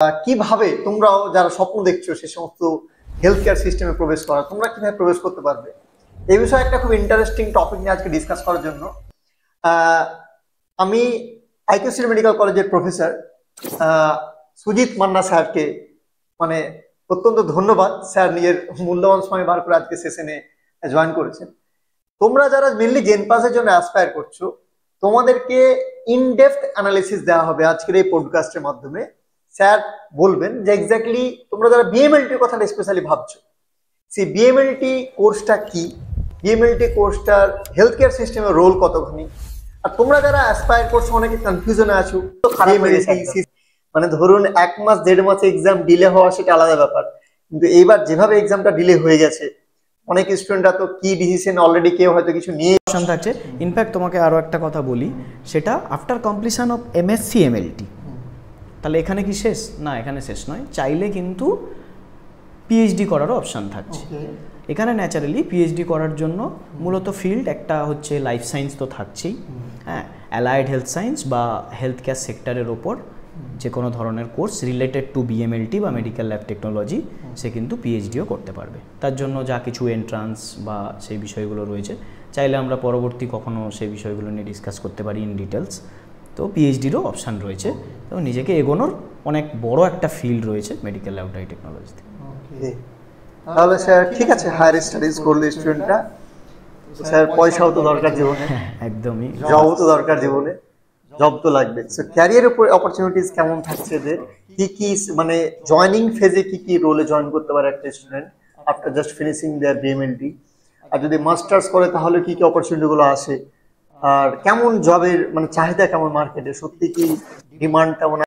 কিভাবে তোমরাও যারা স্বপ্ন দেখছো সে সমস্ত হেলথ কেয়ার সিস্টেমে প্রবেশ করা, তোমরা কিভাবে প্রবেশ করতে পারবে, এই বিষয়ে একটা খুব ইন্টারেস্টিং টপিক নিয়ে আজকে ডিসকাস করার জন্য আমি আইকিউ সিটি মেডিকেল কলেজের প্রফেসর সুজিত মান্না স্যারকে মানে অত্যন্ত ধন্যবাদ। স্যার নিজের মূল্যবান সময় বার করে আজকে সেশনে জয়েন করেছেন। তোমরা যারা মেনলি জেনপাসের জন্য অ্যাসপায়ার করছো, তোমাদেরকে ইনডেপথ অ্যানালিসিস দেওয়া হবে আজকের এই পডকাস্টের মাধ্যমে। স্যার বলবেন যে এক্স্যাক্টলি তোমরা যারা বিএমএলটির কথা স্পেশালি ভাবছো, সেই বিএমএলটি কোর্সটা কি, বিএমএলটি কোর্সটার হেলথ কেয়ার সিস্টেমের রোল কতখানি, আর তোমরা যারা অ্যাসপায়ার করছো অনেকে কনফিউশনে আছো। মানে ধরুন 1 মাস 1.5 মাস এক্সাম ডিলে হওয়া সেটা আলাদা ব্যাপার, কিন্তু এইবার যেভাবে এক্সামটা ডিলে হয়ে গেছে অনেক স্টুডেন্টরা তো কি ডিসিশন অলরেডি কেউ হয়তো কিছু নিয়ে অপশন থাকছে। ইনফ্যাক্ট তোমাকে আরও একটা কথা বলি, সেটা after completion of MSc MLT. তাহলে এখানে কি শেষ? না, এখানে শেষ নয়। চাইলে কিন্তু পিএইচডি করারও অপশান থাকছে এখানে। ন্যাচারালি পিএইচডি করার জন্য মূলত ফিল্ড একটা হচ্ছে লাইফ সায়েন্স তো থাকছেই, হ্যাঁ, অ্যালাইড হেলথ সায়েন্স বা হেলথ কেয়ার সেক্টরের ওপর যে কোনো ধরনের কোর্স রিলেটেড টু বিএমএলটি বা মেডিকেল ল্যাব টেকনোলজি, সে কিন্তু পিএইচডিও করতে পারবে। তার জন্য যা কিছু এন্ট্রান্স বা সেই বিষয়গুলো রয়েছে, চাইলে আমরা পরবর্তী কখনো সেই বিষয়গুলো নিয়ে ডিসকাস করতে পারি ইন ডিটেলস। তো পিএইচডিরও অপশান রয়েছে, তো নিজেকে এগোনোর অনেক বড় একটা ফিল্ড রয়েছে মেডিকেল ল্যাব টেকনোলজিতে। তাহলে স্যার ঠিক আছে, হায়ার স্টাডিজ করলে স্টুডেন্টরা, স্যার পয়সাও তো দরকার জীবনে, একদমই, জবও তো দরকার জীবনে, জব তো লাগবে। সো ক্যারিয়ার অপরচুনিটিস কেমন থাকছে এদের, কি কি মানে জয়নিং ফেজে কি কি রোলে জয়েন করতে পারে একটা স্টুডেন্ট আফটার জাস্ট ফিনিশিং দেয়ার বিএমএলটি, আর যদি মাস্টার্স করে তাহলে কি কি অপরচুনিটি গুলো আসে, আর কেমন জবের মানে চাহিদা কেমন মার্কেটে, সত্যি কি ডিমান্ড কেমন